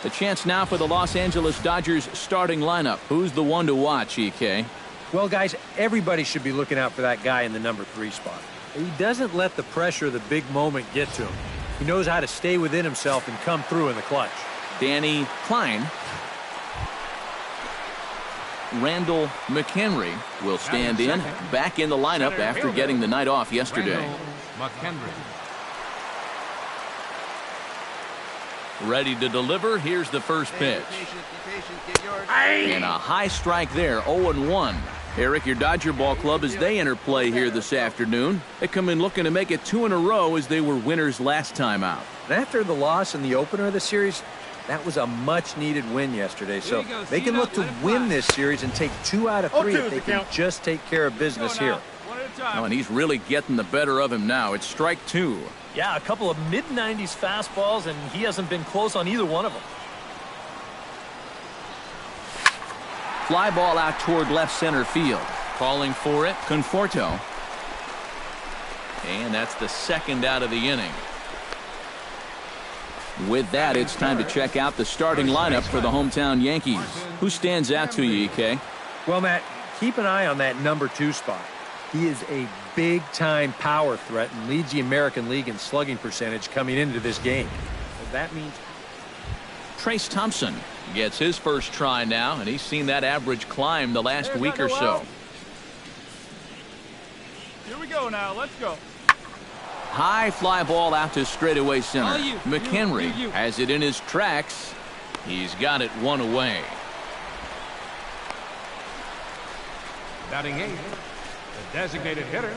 The chance now for the Los Angeles Dodgers starting lineup. Who's the one to watch, EK? Well, guys, everybody should be looking out for that guy in the number 3 spot. He doesn't let the pressure of the big moment get to him. He knows how to stay within himself and come through in the clutch. Danny Klein. Randall McHenry will stand in, back in the lineup after getting the night off yesterday. Ready to deliver. Here's the first pitch. And a high strike there, 0-1. Eric, your Dodger ball club, as they enter play here this afternoon, they come in looking to make it 2 in a row as they were winners last time out. And after the loss in the opener of the series, that was a much-needed win yesterday. So they can look to win this series and take 2 out of 3 if they can just take care of business here. Oh, and he's really getting the better of him now. It's strike 2. Yeah, a couple of mid-90s fastballs, and he hasn't been close on either one of them. Fly ball out toward left center field. Calling for it, Conforto. And that's the second out of the inning. With that, it's time to check out the starting lineup for the hometown Yankees. Who stands out to you, EK? Well, Matt, keep an eye on that number 2 spot. He is a big-time power threat and leads the American League in slugging percentage coming into this game. So that means Trace Thompson gets his first try now, and he's seen that average climb the last week or so. Here we go now. Let's go. High fly ball out to straightaway center. McHenry has it in his tracks. He's got it 1 away. Batting 8th, the designated hitter.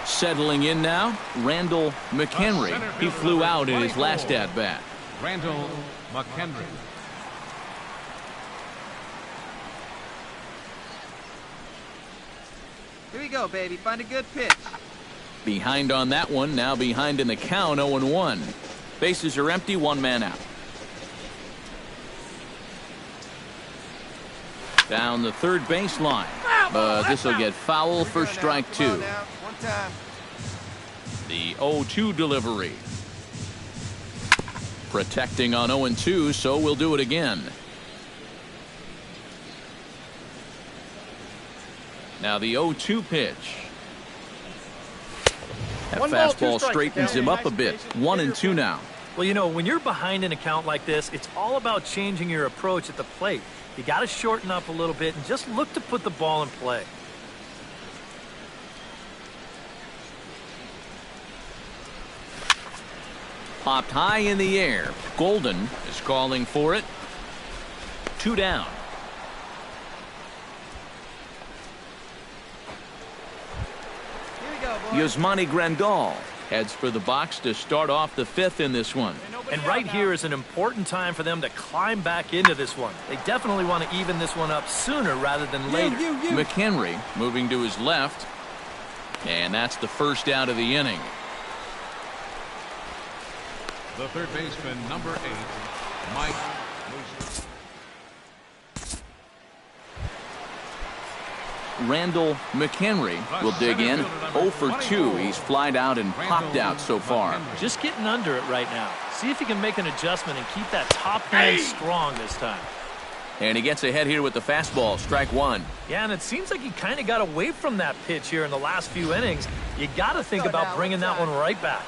Settling in now, Randall McHenry. He flew out in his last at-bat. Randall McHenry. Here we go, baby. Find a good pitch. Behind on that one, now behind in the count, 0-1. Bases are empty, 1 man out. Down the third baseline. But this will get foul for strike 2. The 0-2 delivery. Protecting on 0-2, so we'll do it again. Now the 0-2 pitch. That fastball straightens him up a bit. 1-2 now. Well, you know, when you're behind in a count like this, it's all about changing your approach at the plate. You got to shorten up a little bit and just look to put the ball in play. Popped high in the air. Golden is calling for it. 2 down. Yasmani Grandal heads for the box to start off the 5th in this one. And right here is an important time for them to climb back into this one. They definitely want to even this one up sooner rather than later. McHenry moving to his left. And that's the first out of the inning. The third baseman, number 8, Mike. Randall McHenry will dig in. 0 for 2. He's flied out and popped out so far. Just getting under it right now. See if he can make an adjustment and keep that top hand strong this time. And he gets ahead here with the fastball. Strike 1. Yeah, and it seems like he kind of got away from that pitch here in the last few innings. You got to think about bringing that one right back.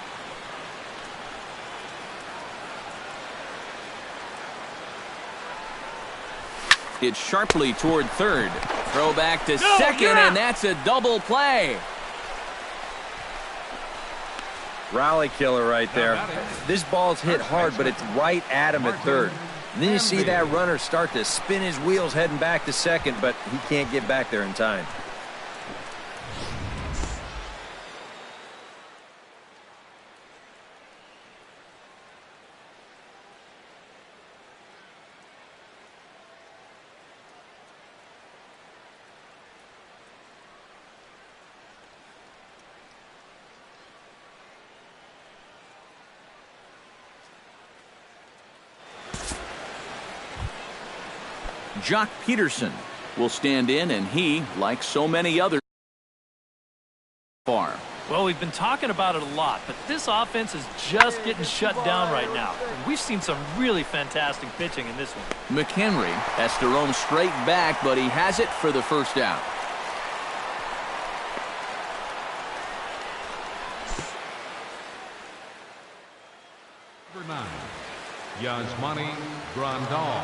It's sharply toward third. Throw back to second, and that's a double play. Rally killer right there. This ball's hit hard, but it's right at him at third. And then you see that runner start to spin his wheels heading back to second, but he can't get back there in time. Jock Peterson will stand in, and he, like so many others, far. Well, we've been talking about it a lot, but this offense is just getting shut down right now. And we've seen some really fantastic pitching in this one. McHenry has to roam straight back, but he has it for the first out. Number 9, Yasmani Grandal.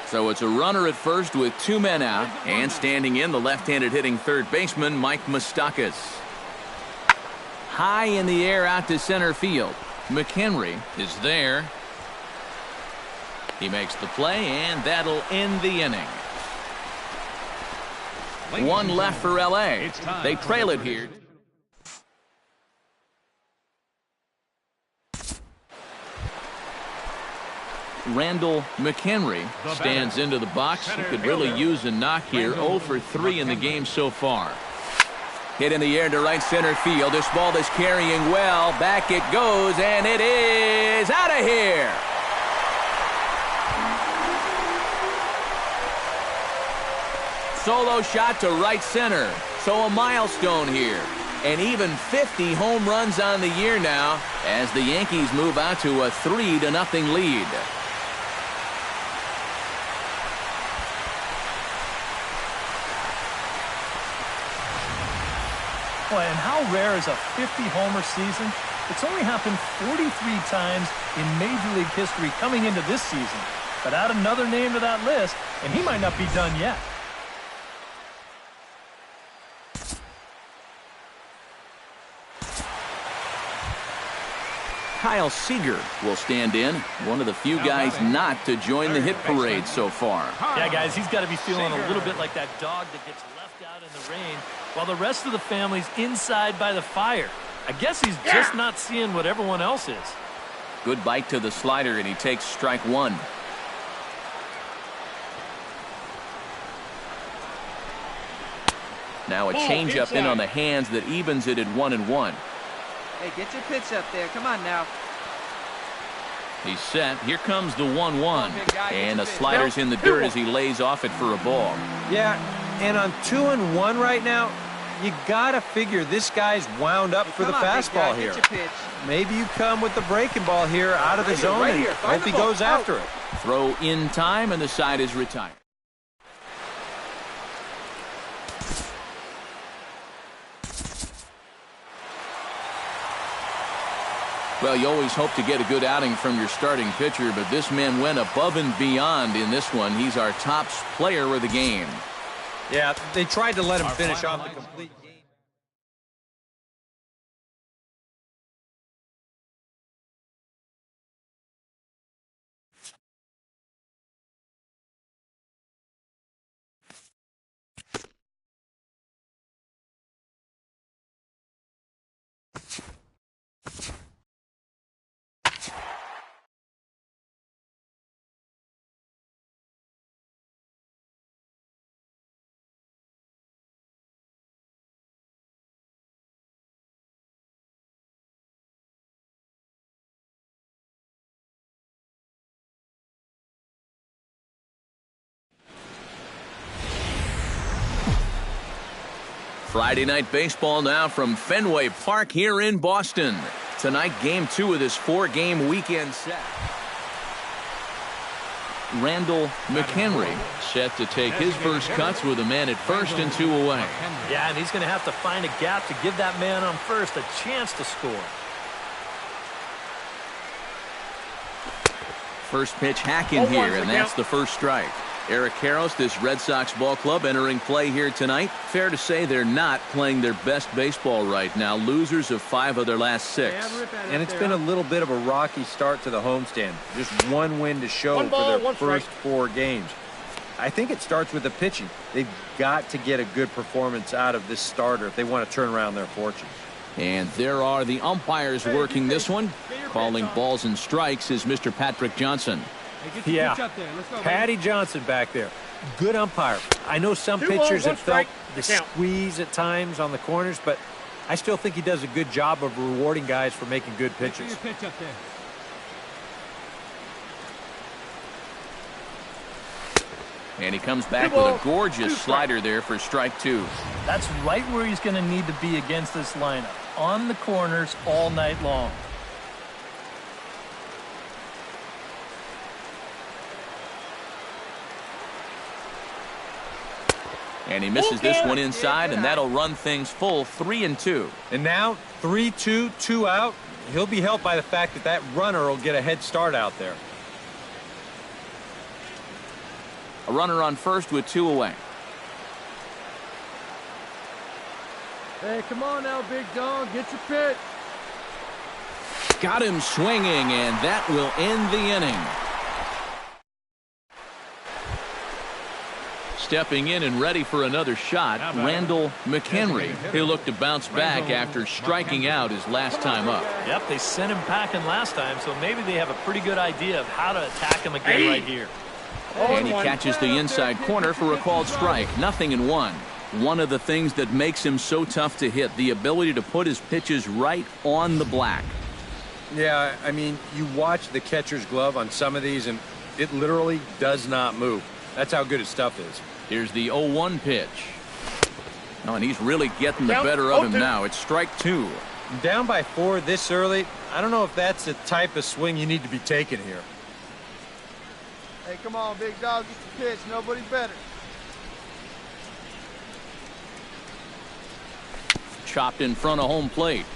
So it's a runner at first with 2 men out, and standing in the left-handed hitting third baseman, Mike Moustakas. High in the air out to center field. McHenry is there. He makes the play, and that'll end the inning. 1 left for L.A. They trail it here. Randall McHenry stands into the box. He could really use a knock here. 0 for 3 in the game so far. Hit in the air to right center field. This ball is carrying well. Back it goes, and it is out of here. Solo shot to right center. So a milestone here. And even 50 home runs on the year now as the Yankees move out to a 3-0 lead. And how rare is a 50-homer season? It's only happened 43 times in Major League history coming into this season. But add another name to that list, and he might not be done yet. Kyle Seager will stand in, one of the few guys not to join the hit parade so far. Yeah, guys, he's got to be feeling a little bit like that dog that gets left out in the rain while the rest of the family's inside by the fire. I guess he's just not seeing what everyone else is. Good bite to the slider, and he takes strike 1. Now a changeup in on the hands that evens it at 1-1. Hey, get your pitch up there. Come on now. He's set. Here comes the 1-1. And the slider's in the dirt as he lays off it for a ball. Yeah, and on 2-1 right now, you got to figure this guy's wound up for the fastball here. Maybe you come with the breaking ball here out of the zone and hope he goes after it. Throw in time, and the side is retired. Well, you always hope to get a good outing from your starting pitcher, but this man went above and beyond in this one. He's our top player of the game. Yeah, they tried to let him finish off the complete game. Friday night baseball now from Fenway Park here in Boston. Tonight, game 2 of this 4-game weekend set. Randall McHenry set to take his first cuts with a man at first and 2 away. Yeah, and he's going to have to find a gap to give that man on first a chance to score. First pitch hacking here, and that's the first strike. Eric Karros, this Red Sox ball club entering play here tonight. Fair to say they're not playing their best baseball right now. Losers of 5 of their last 6. And it's been a little bit of a rocky start to the homestand. Just 1 win to show for their first 4 games. I think it starts with the pitching. They've got to get a good performance out of this starter if they want to turn around their fortunes. And there are the umpires working this one. Calling balls and strikes is Mr. Patrick Johnson. Yeah, Patty Johnson back there. Good umpire. I know some pitchers have felt the squeeze at times on the corners, but I still think he does a good job of rewarding guys for making good pitches. Your pitch up there. And he comes back with a gorgeous slider there for strike 2. That's right where he's going to need to be against this lineup. On the corners all night long. And he misses this one inside, and that'll run things full 3-2. And now 3-2, 2 out. He'll be helped by the fact that that runner will get a head start out there. A runner on first with 2 away. Hey, come on now, big dog. Get your pitch. Got him swinging, and that will end the inning. Stepping in and ready for another shot, Randall McHenry. He'll look to bounce back after striking out his last time up. Yep, they sent him packing last time, so maybe they have a pretty good idea of how to attack him again right here. And he catches the inside corner for a called strike. 0-1. One of the things that makes him so tough to hit, the ability to put his pitches right on the black. Yeah, I mean, you watch the catcher's glove on some of these, and it literally does not move. That's how good his stuff is. Here's the 0-1 pitch. Oh, and he's really getting the better of him now. It's strike 2. Down by 4 this early, I don't know if that's the type of swing you need to be taking here. Hey, come on, big dog. Get your pitch. Nobody better. Chopped in front of home plate.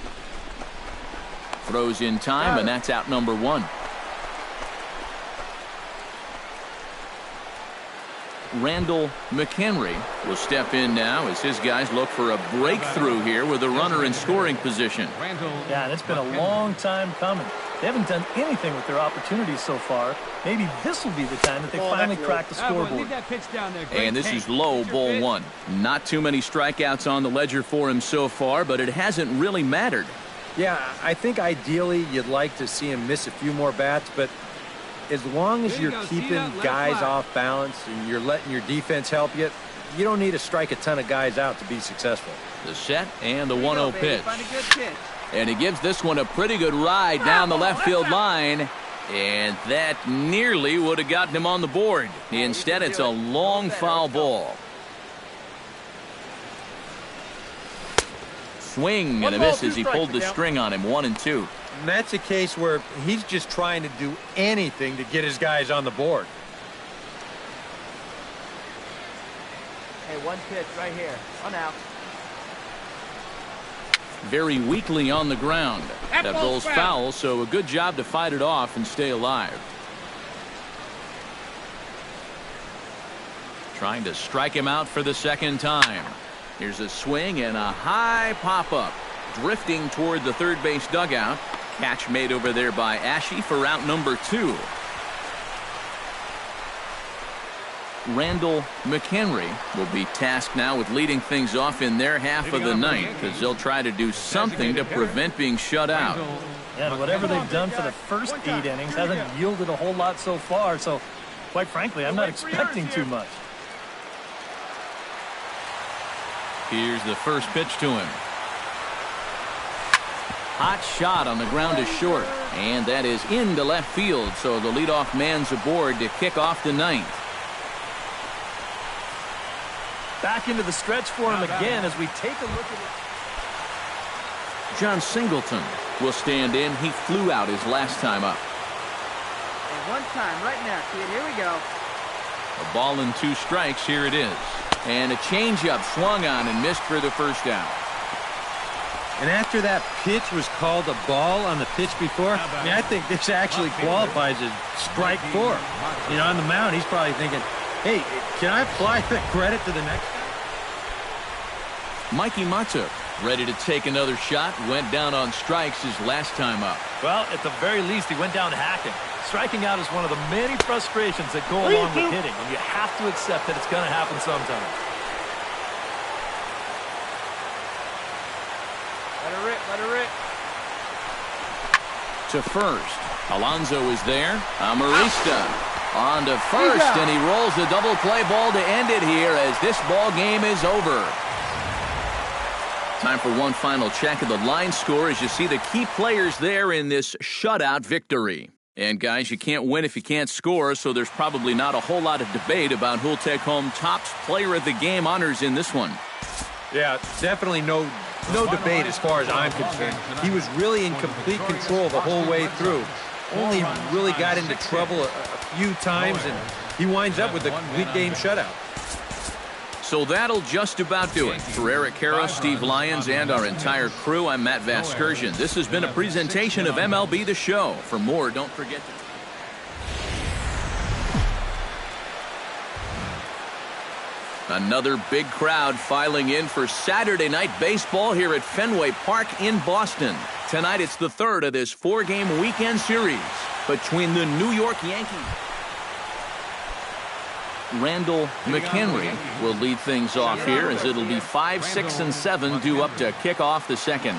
Throws in time, and that's out number 1. Randall McHenry will step in now as his guys look for a breakthrough here with a runner in scoring position. Yeah, and it's been a long time coming. They haven't done anything with their opportunities so far. Maybe this will be the time that they finally crack the scoreboard. And this is low, ball 1. Not too many strikeouts on the ledger for him so far, but it hasn't really mattered. Yeah, I think ideally you'd like to see him miss a few more bats, but as long as you're keeping guys off balance and you're letting your defense help you, you don't need to strike a ton of guys out to be successful. The set and the 1-0 pitch. And he gives this one a pretty good ride down the left field line. And that nearly would have gotten him on the board. Instead, it's a long foul ball. Swing and a miss as he pulled the string on him. 1-2. And that's a case where he's just trying to do anything to get his guys on the board. Hey, 1 pitch right here. 1 out. Very weakly on the ground. That ball's foul, so a good job to fight it off and stay alive. Trying to strike him out for the second time. Here's a swing and a high pop-up. Drifting toward the third base dugout. Catch made over there by Ashe for out number 2. Randall McHenry will be tasked now with leading things off in their half of the ninth, as they'll try to do something to prevent being shut out. Yeah, and whatever they've done for the first 8 innings hasn't yielded a whole lot so far, so quite frankly, I'm not expecting too much. Here's the first pitch to him. Hot shot on the ground to short, and that is into left field, so the leadoff man's aboard to kick off the ninth. Back into the stretch for him again as we take a look at it. John Singleton will stand in. He flew out his last time up. And 1 time right now, kid. Here we go. A ball and 2 strikes. Here it is. And a changeup swung on and missed for the first out. And after that pitch was called a ball on the pitch before, I mean, I think this actually qualifies as strike 4. You know, on the mound, he's probably thinking, hey, can I apply the credit to the next guy? Mikey Matza ready to take another shot. Went down on strikes his last time up. Well, at the very least, he went down hacking. Striking out is one of the many frustrations that go along with hitting, and you have to accept that it's going to happen sometime. Let her rip, let her rip. To first. Alonso is there. Amarista on to first, and he rolls the double play ball to end it here as this ball game is over. Time for one final check of the line score as you see the key players there in this shutout victory. And guys, you can't win if you can't score, so there's probably not a whole lot of debate about who'll take home Topps Player of the Game honors in this one. Yeah, definitely no debate as far as I'm concerned. He was really in complete control the whole way through. Only really got into trouble a few times, and he winds up with a complete game shutout. So that'll just about do it. For Eric Karros, Steve Lyons, and our entire crew, I'm Matt Vasgersian. This has been a presentation of MLB The Show. For more, don't forget to... Another big crowd filing in for Saturday night baseball here at Fenway Park in Boston. Tonight, it's the third of this four-game weekend series between the New York Yankees. Randall McHenry will lead things off here as it'll be 5, 6, and 7 due up to kick off the second.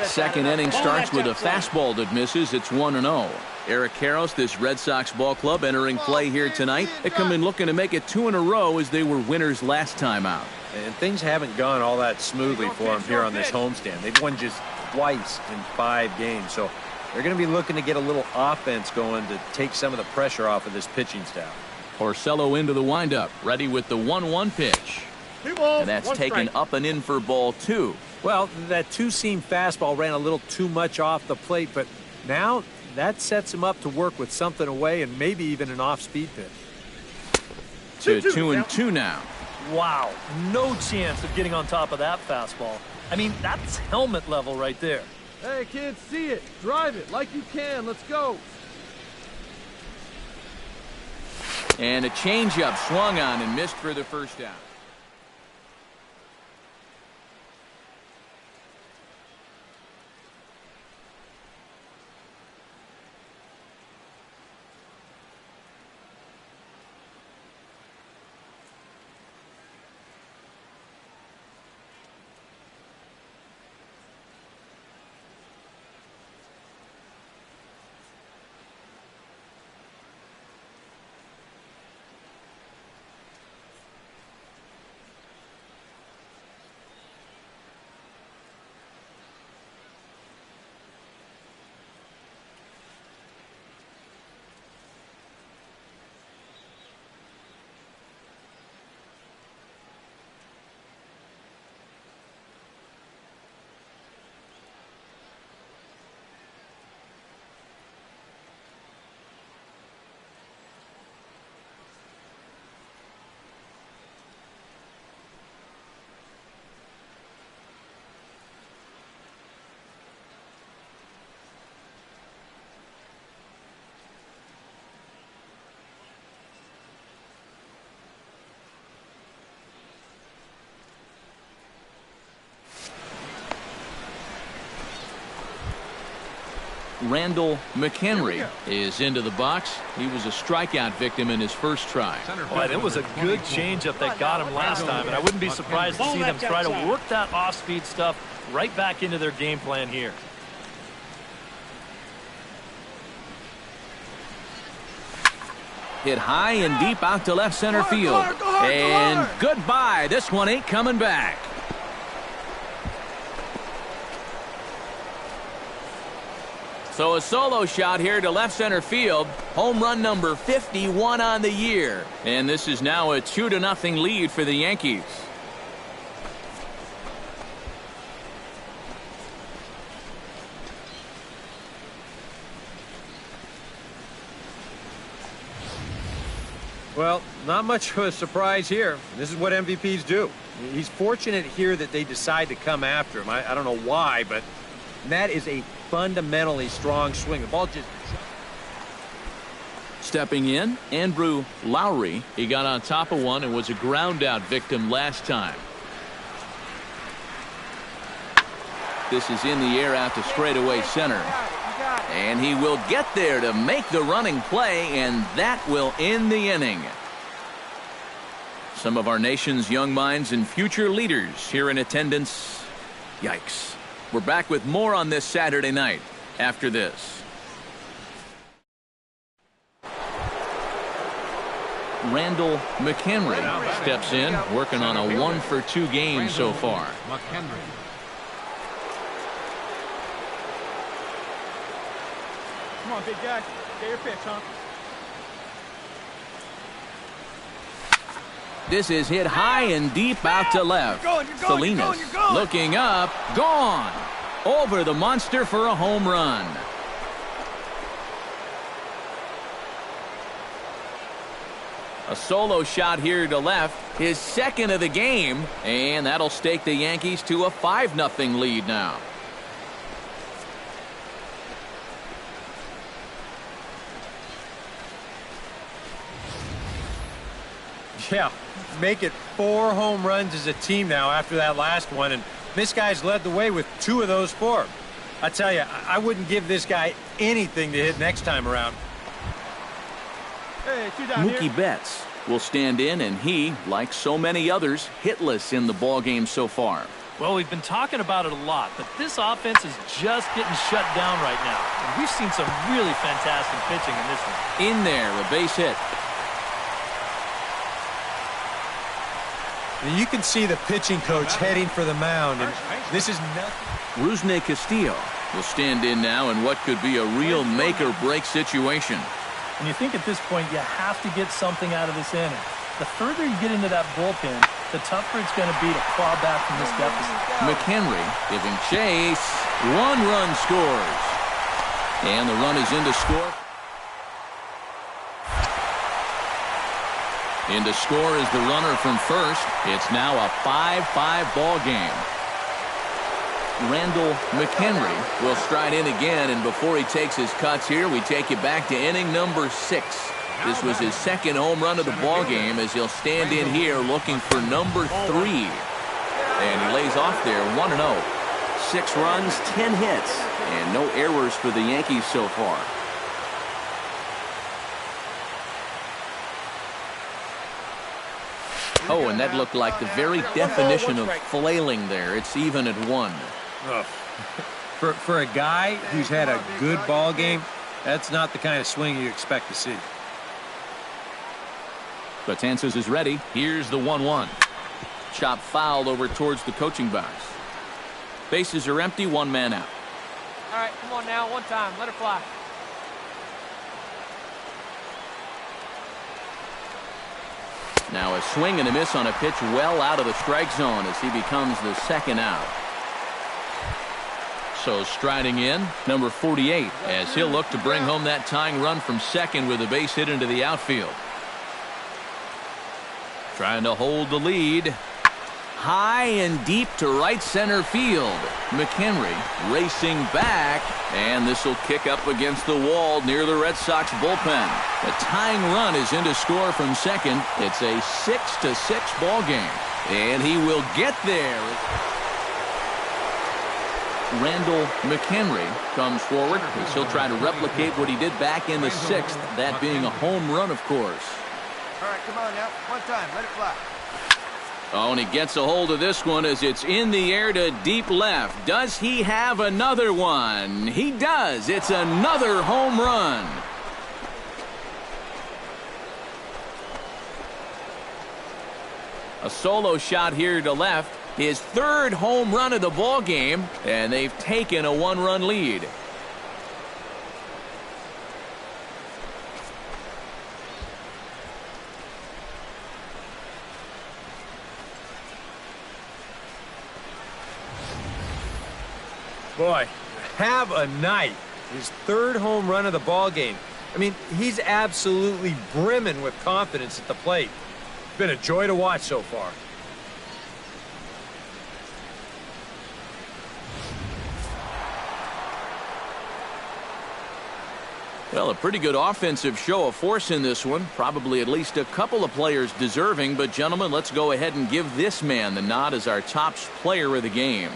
Second inning starts with a fastball that misses. It's 1-0. Eric Karros, this Red Sox ball club, entering play here tonight. They come in looking to make it 2 in a row as they were winners last time out. And things haven't gone all that smoothly for them here on this homestand. They've won just twice in 5 games, so they're going to be looking to get a little offense going to take some of the pressure off of this pitching staff. Porcello into the windup, ready with the 1-1 pitch. And that's taken up and in for ball 2. Well, that two-seam fastball ran a little too much off the plate, but now that sets him up to work with something away and maybe even an off-speed pitch. 2-2 now. Wow, no chance of getting on top of that fastball. I mean, that's helmet level right there. Hey, kids, see it. Drive it like you can. Let's go. And a changeup swung on and missed for the first out. Randall McHenry is into the box. He was a strikeout victim in his first try. Boy, it was a good changeup that got him last time, and I wouldn't be surprised to see them try to work that off-speed stuff right back into their game plan here. Hit high and deep out to left center field. And goodbye. This one ain't coming back. So a solo shot here to left center field. Home run number 51 on the year. And this is now a 2-0 lead for the Yankees. Well, not much of a surprise here. This is what MVPs do. He's fortunate here that they decide to come after him. I don't know why, but that is a fundamentally strong swing. The ball just... Stepping in, Andrew Lowry. He got on top of one and was a ground out victim last time. This is in the air out to straightaway center. And he will get there to make the running play, and that will end the inning. Some of our nation's young minds and future leaders here in attendance. Yikes. We're back with more on this Saturday night after this. Randall McHenry steps in, working on a 1-for-2 game so far. McHenry. Come on, big guy. Get your pitch, huh? This is hit high and deep out to left. Salinas looking up, gone. Over the monster for a home run. A solo shot here to left, his second of the game, and that'll stake the Yankees to a 5-0 lead now. Yeah, make it 4 home runs as a team now after that last one, and this guy's led the way with 2 of those 4. I tell you, I wouldn't give this guy anything to hit next time around. Hey, 2 down Mookie Betts will stand in, and he, like so many others, hitless in the ballgame so far. Well, we've been talking about it a lot, but this offense is just getting shut down right now. And we've seen some really fantastic pitching in this one. In there, a base hit. You can see the pitching coach heading for the mound, and this is nothing. Rusney Castillo will stand in now in what could be a real make-or-break situation. And you think at this point you have to get something out of this inning. The further you get into that bullpen, the tougher it's going to be to claw back from this deficit. McHenry giving chase. 1 run scores. And the run is in to score. In to score is the runner from first. It's now a 5-5 ball game. Randall McHenry will stride in again, and before he takes his cuts here, we take you back to inning number 6. This was his second home run of the ball game as he'll stand in here looking for number 3. And he lays off there 1-0. 6 runs, 10 hits, and no errors for the Yankees so far. Oh, and that looked like the very definition of flailing there. It's even at 1. For a guy who's had a good ball game, that's not the kind of swing you expect to see. Betances is ready. Here's the 1-1. Chop fouled over towards the coaching box. Bases are empty, 1 man out. All right, come on now, 1 time. Let it fly. Now a swing and a miss on a pitch well out of the strike zone as he becomes the second out. So striding in, number 48, as he'll look to bring home that tying run from second with a base hit into the outfield. Trying to hold the lead. High and deep to right center field. McHenry racing back, and this will kick up against the wall near the Red Sox bullpen. The tying run is in to score from second. It's a 6-6 ball game, and he will get there. Randall McHenry comes forward as he'll try to replicate what he did back in the 6th, that being a home run, of course. All right, come on now. 1 time. Let it fly. Oh, and he gets a hold of this one as it's in the air to deep left. Does he have another one? He does. It's another home run. A solo shot here to left. His 3rd home run of the ball game, and they've taken a 1-run lead. Boy, have a night. His 3rd home run of the ball game. I mean, he's absolutely brimming with confidence at the plate. It's been a joy to watch so far. Well, a pretty good offensive show of force in this one. Probably at least a couple of players deserving. But, gentlemen, let's go ahead and give this man the nod as our top player of the game.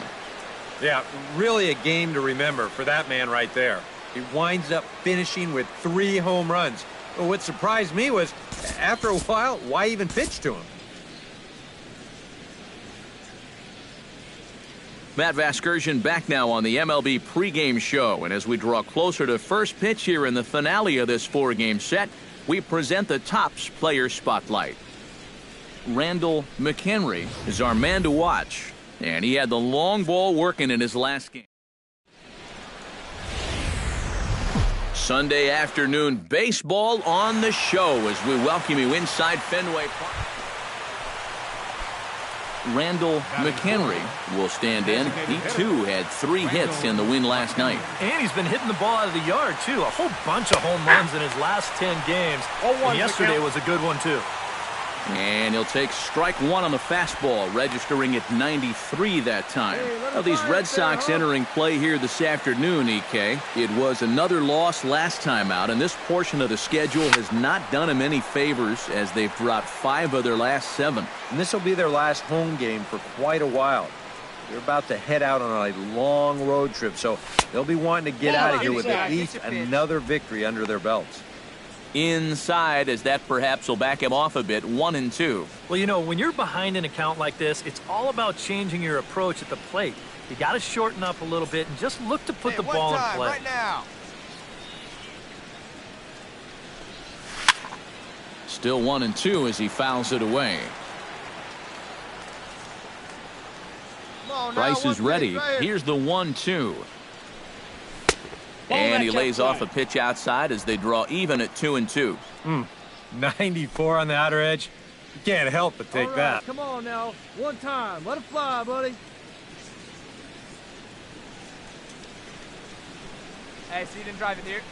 Yeah, really a game to remember for that man right there. He winds up finishing with 3 home runs. Well, what surprised me was, after a while, why even pitch to him? Matt Vasgersian back now on the MLB pregame show. And as we draw closer to first pitch here in the finale of this 4-game set, we present the Topps Player Spotlight. Randall McHenry is our man to watch, and he had the long ball working in his last game. Sunday afternoon baseball on the show as we welcome you inside Fenway Park. Randall McHenry will stand in. He, too, had 3 hits in the win last night. And he's been hitting the ball out of the yard, too. A whole bunch of home runs in his last 10 games. And yesterday was a good one, too. And he'll take strike 1 on the fastball, registering at 93 that time. Now, these Red Sox entering play here this afternoon, EK. It was another loss last time out, and this portion of the schedule has not done them any favors as they've dropped 5 of their last 7. And this will be their last home game for quite a while. They're about to head out on a long road trip, so they'll be wanting to get out of here with at least another victory under their belts. Inside, as that perhaps will back him off a bit, 1-2. Well, you know, when you're behind an account like this, it's all about changing your approach at the plate. You got to shorten up a little bit and just look to put the ball in play. Right now. Still 1-2 as he fouls it away. Price is ready. Here's the 1-2. And he lays off a pitch outside as they draw even at 2-2. 94 on the outer edge. You can't help but take that. Come on now. One time. Let it fly, buddy. Hey, so you didn't drive it here?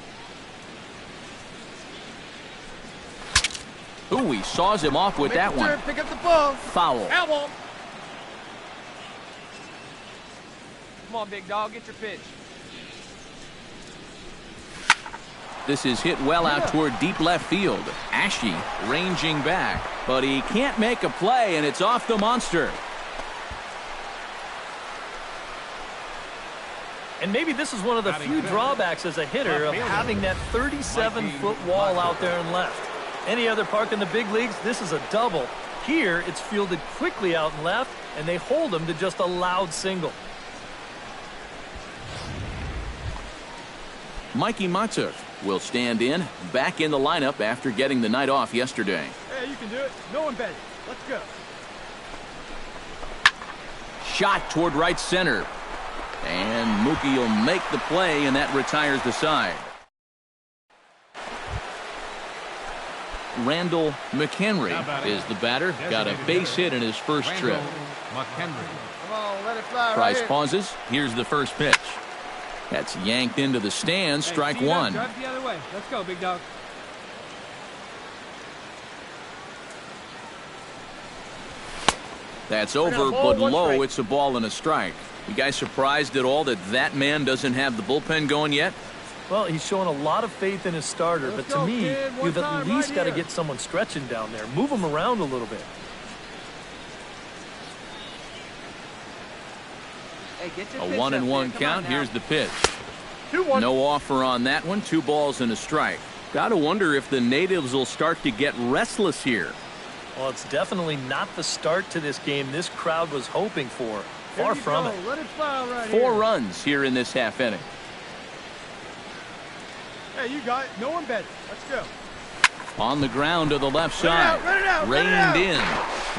Ooh, he saws him off with that one. Pick up the ball. Foul. Foul. Come on, big dog. Get your pitch. This is hit well out toward deep left field. Ashe ranging back, but he can't make a play, and it's off the monster. And maybe this is one of the few drawbacks as a hitter of having that 37-foot wall out there in left. Any other park in the big leagues, this is a double. Here, it's fielded quickly out in left, and they hold him to just a loud single. Mikey Matuk will stand in, back in the lineup after getting the night off yesterday. Hey, you can do it. No one better. Let's go. Shot toward right center. And Mookie will make the play, and that retires the side. Randall McHenry is the batter. Got a base hit in his first trip. McHenry. Come on, let it fly. Price right here. pauses. Here's the first pitch. That's yanked into the stands. Strike 1. Drive the other way. Let's go, big dog. That's over, but low. It's a ball and a strike. You guys surprised at all that that man doesn't have the bullpen going yet? Well, he's showing a lot of faith in his starter, but to me, you've at least got to get someone stretching down there. Move him around a little bit. Hey, get your A pitch 1-1 up there. count. Come on Here's the pitch. 2-1. No offer on that one. 2 balls and a strike. Gotta wonder if the natives will start to get restless here. Well, it's definitely not the start to this game this crowd was hoping for. Far from it. Let it fly right 4 here. runs here in this half inning. Hey, you got it. No one better. Let's go. On the ground to the left side. Run it out, Reined in.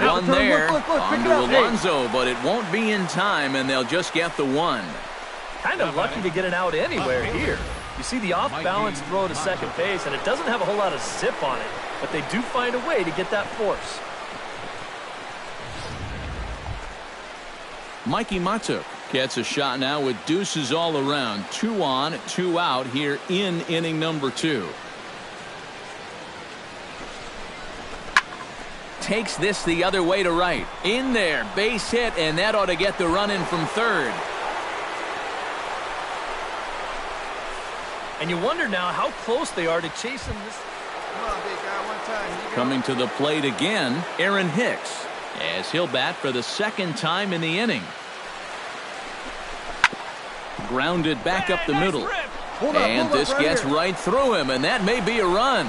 One there. Look, On pick to it up. Alonso, but it won't be in time, and they'll just get the 1. Kind of lucky to get an out anywhere here. You see the off-balance throw to second base, and it doesn't have a whole lot of zip on it, but they do find a way to get that force. Mikey Matuk gets a shot now with deuces all around. 2 on, 2 out here in inning number 2. Takes this the other way to right. In there, base hit, and that ought to get the run in from third. And you wonder now how close they are to chasing this. Come on, big guy. One time. Here you go. Coming to the plate again, Aaron Hicks, as he'll bat for the 2nd time in the inning. Grounded back up the middle. And this gets right through him, and that may be a run.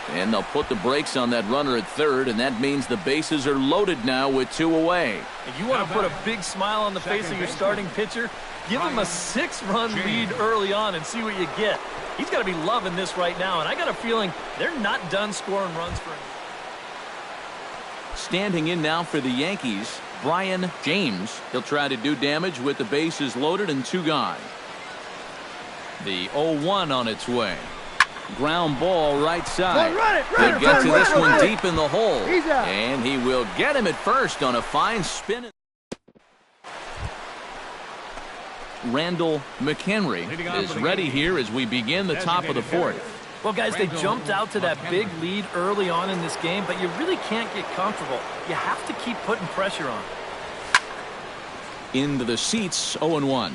And they'll put the brakes on that runner at third, and that means the bases are loaded now with 2 away. If you want to put a big smile on the face of your starting pitcher, give him a 6-run lead early on and see what you get. He's got to be loving this right now, and I got a feeling they're not done scoring runs for him. Standing in now for the Yankees, Brian James. He'll try to do damage with the bases loaded and 2 gone. The 0-1 on its way. Ground ball right side. He'll get to this one deep in the hole. And he will get him at first on a fine spin. Randall McHenry is ready here as we begin the top of the 4th. Well, guys, they jumped out to that big lead early on in this game, but you really can't get comfortable. You have to keep putting pressure on. Into the seats, 0-1.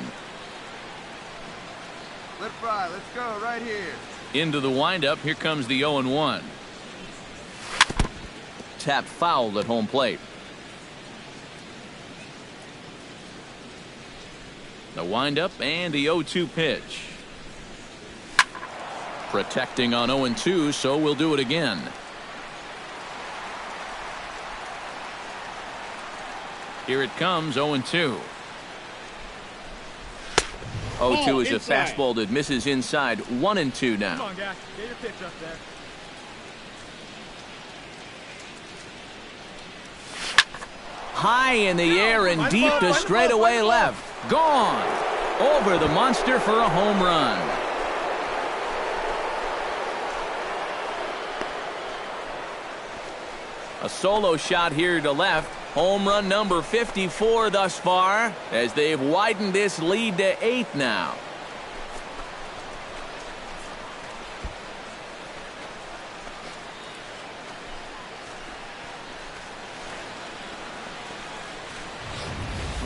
Let it fly. Let's go right here. Into the windup. Here comes the 0-1. Tap foul at home plate. The windup and the 0-2 pitch. Protecting on 0-2, so we'll do it again. Here it comes, 0-2. 0-2 is a fastball that misses inside. 1-2 now. Come on, guy. Get your pitch up there. High in the air and deep to straightaway left. Gone. Over the monster for a home run. A solo shot here to left. Home run number 54 thus far, as they've widened this lead to 8 now.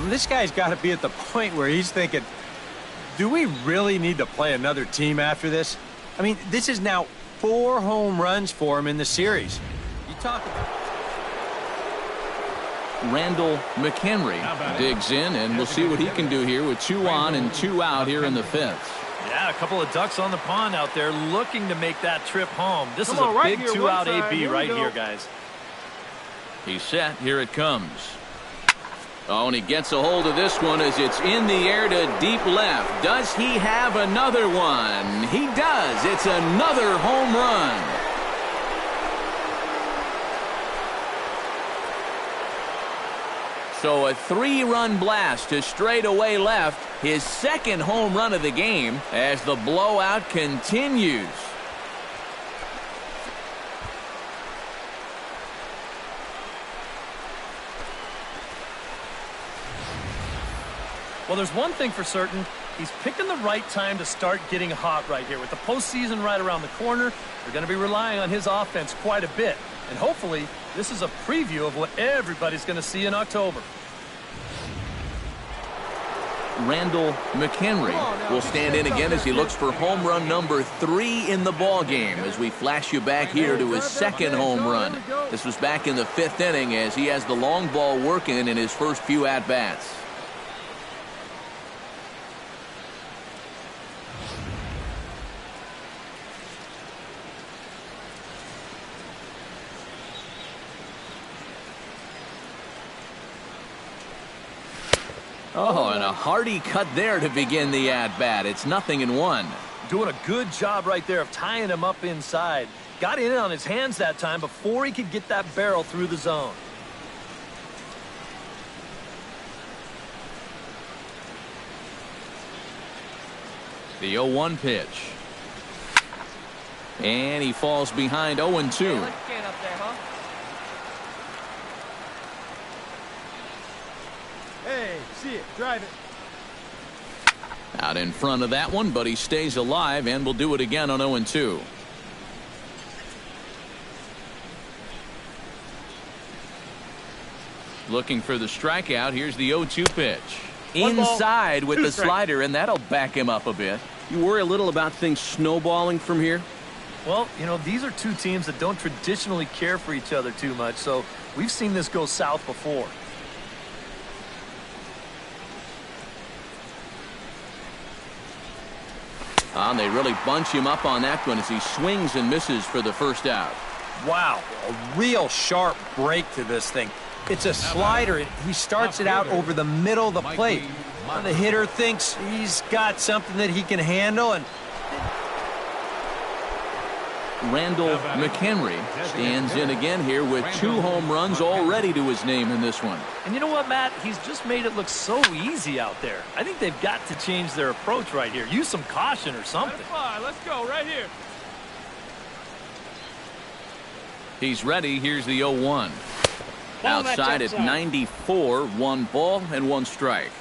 This guy's got to be at the point where he's thinking, do we really need to play another team after this? I mean, this is now 4 home runs for him in the series. You talk about... Randall McHenry digs in, and we'll see what he can do here with 2 on and 2 out here in the 5th. Yeah, a couple of ducks on the pond out there looking to make that trip home. This is a big 2-out AB right here, guys. He's set. Here it comes. Oh, and he gets a hold of this one as it's in the air to deep left. Does he have another one? He does. It's another home run. So a 3-run blast to straightaway left, his 2nd home run of the game as the blowout continues. Well, there's one thing for certain. He's picking the right time to start getting hot right here. With the postseason right around the corner, they're going to be relying on his offense quite a bit. And hopefully, this is a preview of what everybody's going to see in October. Randall McHenry will stand in again as he looks for home run number 3 in the ball game as we flash you back here to his 2nd home run. This was back in the 5th inning as he has the long ball working in his first few at-bats. Oh, and a hearty cut there to begin the at-bat. It's 0-1. Doing a good job right there of tying him up inside. Got in on his hands that time before he could get that barrel through the zone. The 0-1 pitch. And he falls behind 0-2. Hey, see it. Drive it. Out in front of that one, but he stays alive and will do it again on 0-2. Looking for the strikeout. Here's the 0-2 pitch. Inside with the slider, and that'll back him up a bit. You worry a little about things snowballing from here? Well, you know, these are two teams that don't traditionally care for each other too much, so we've seen this go south before. They really bunch him up on that one as he swings and misses for the first out. Wow, a real sharp break to this thing. It's a slider. He starts it out over the middle of the plate. The hitter thinks he's got something that he can handle, and Randall McHenry stands in again here with 2 home runs already to his name in this one. And you know what, Matt? He's just made it look so easy out there. I think they've got to change their approach right here. Use some caution or something. That's fine. Let's go right here. He's ready. Here's the 0-1. Outside at 94, 1 ball and 1 strike.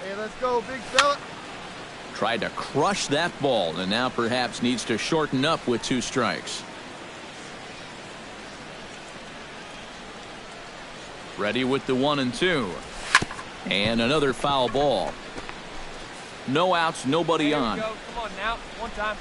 Hey, let's go, big fella. Tried to crush that ball and now perhaps needs to shorten up with 2 strikes. Ready with the 1-2. And another foul ball. No outs, nobody on. Come on now, one time.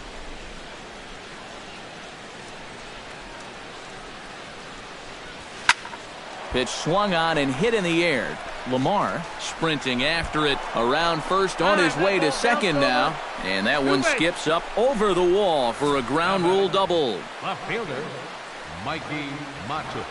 Pitch swung on and hit in the air. Lamar sprinting after it around first, on his way to second now. And that one skips up over the wall for a ground rule double. Left fielder, Mikey Machu.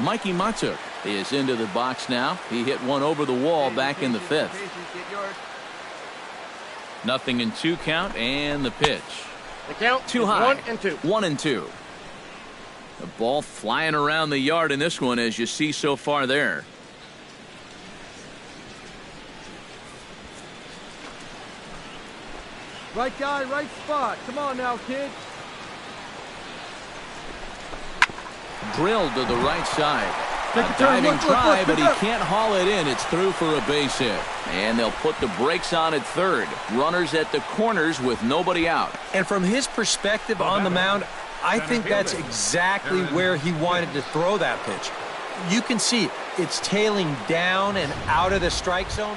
Mikey Matuk is into the box now. He hit one over the wall back in the 5th. Nothing in 2 count, and the pitch. The count too high. 1-2. 1-2. The ball flying around the yard in this one, as you see so far there. Right guy, right spot. Come on now, kid. Drilled to the right side. Take A a turn. diving Look, try, but he look. can't haul it in. It's through for a base hit. And they'll put the brakes on at third. Runners at the corners with nobody out. And from his perspective on the mound, I think that's exactly where he wanted to throw that pitch. You can see it's tailing down and out of the strike zone.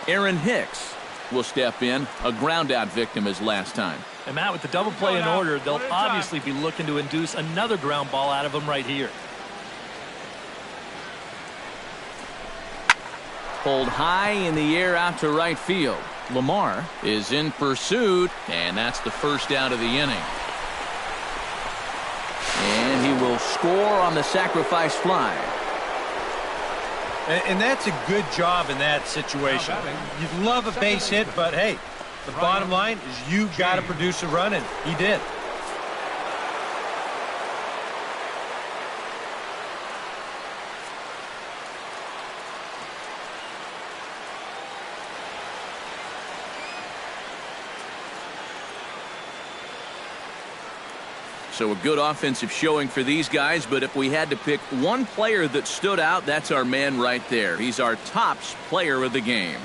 Aaron Hicks will step in, a ground-out victim as last time. And Matt, with the double play in order, they'll obviously be looking to induce another ground ball out of him right here. Pulled high in the air out to right field. Lamar is in pursuit, and that's the first out of the inning. And he will score on the sacrifice fly. And that's a good job in that situation. You'd love a base hit, but hey, the bottom line is you've got to produce a run, and he did. So a good offensive showing for these guys, but if we had to pick one player that stood out, that's our man right there. He's our tops player of the game.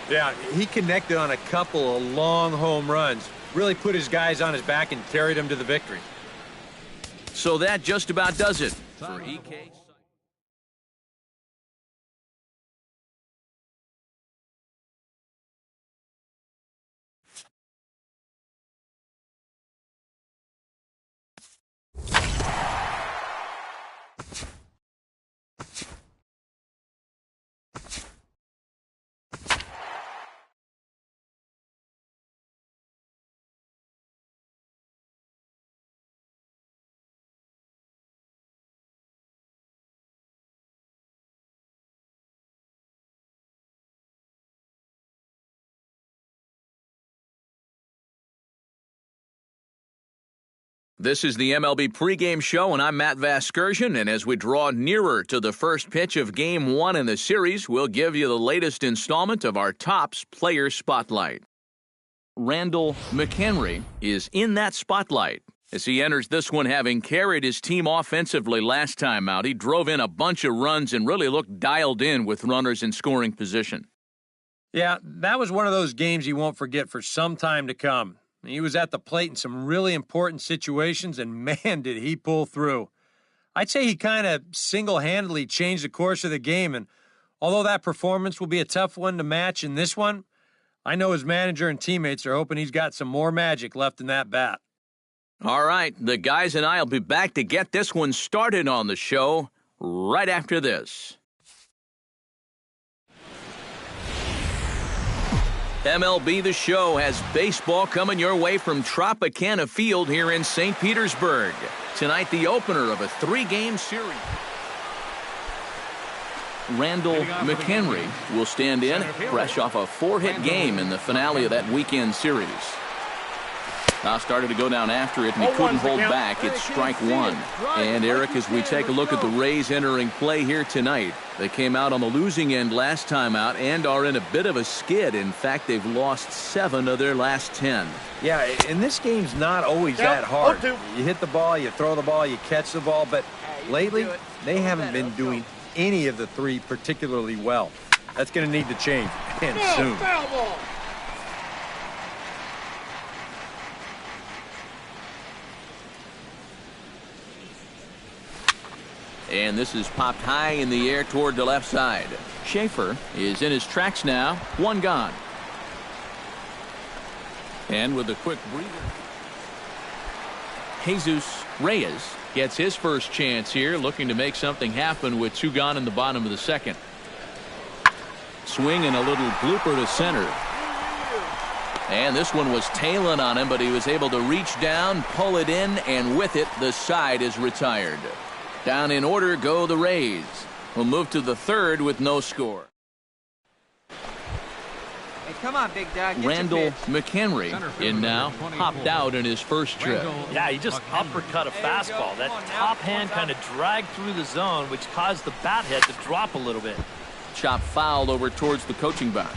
Yeah, he connected on a couple of long home runs. Really put his guys on his back and carried them to the victory. So that just about does it for EK. This is the MLB pregame show, and I'm Matt Vasgersian, and as we draw nearer to the first pitch of Game 1 in the series, we'll give you the latest installment of our Tops Player Spotlight. Randall McHenry is in that spotlight as he enters this one, having carried his team offensively last time out. He drove in a bunch of runs and really looked dialed in with runners in scoring position. Yeah, that was one of those games he won't forget for some time to come. He was at the plate in some really important situations, and man, did he pull through. I'd say he kind of single-handedly changed the course of the game, and although that performance will be a tough one to match in this one, I know his manager and teammates are hoping he's got some more magic left in that bat. All right, the guys and I will be back to get this one started on the show right after this. MLB The Show has baseball coming your way from Tropicana Field here in St. Petersburg. Tonight, the opener of a 3-game series. Randall McHenry will stand in, fresh off a 4-hit game in the finale of that weekend series. Now started to go down after it, and he couldn't hold back. It's strike one. And, Eric, as we take a look at the Rays entering play here tonight, they came out on the losing end last time out and are in a bit of a skid. In fact, they've lost 7 of their last 10. Yeah, and this game's not always that hard. You hit the ball, you throw the ball, you catch the ball, but lately they haven't been doing any of the 3 particularly well. That's going to need to change, and soon. Foul ball. And this is popped high in the air toward the left side. Schaefer is in his tracks now. 1 gone. And with a quick breather, Jesus Reyes gets his first chance here, looking to make something happen with 2 gone in the bottom of the second. Swing and a little blooper to center. And this one was tailing on him, but he was able to reach down, pull it in, and with it, the side is retired. Down in order go the Rays. We'll move to the 3rd with no score. Hey, come on, big dog. Get Randall McHenry in now, popped out in his first trip. Yeah, he just uppercut a fastball. That top hand kind of dragged through the zone, which caused the bat head to drop a little bit. Chop fouled over towards the coaching box.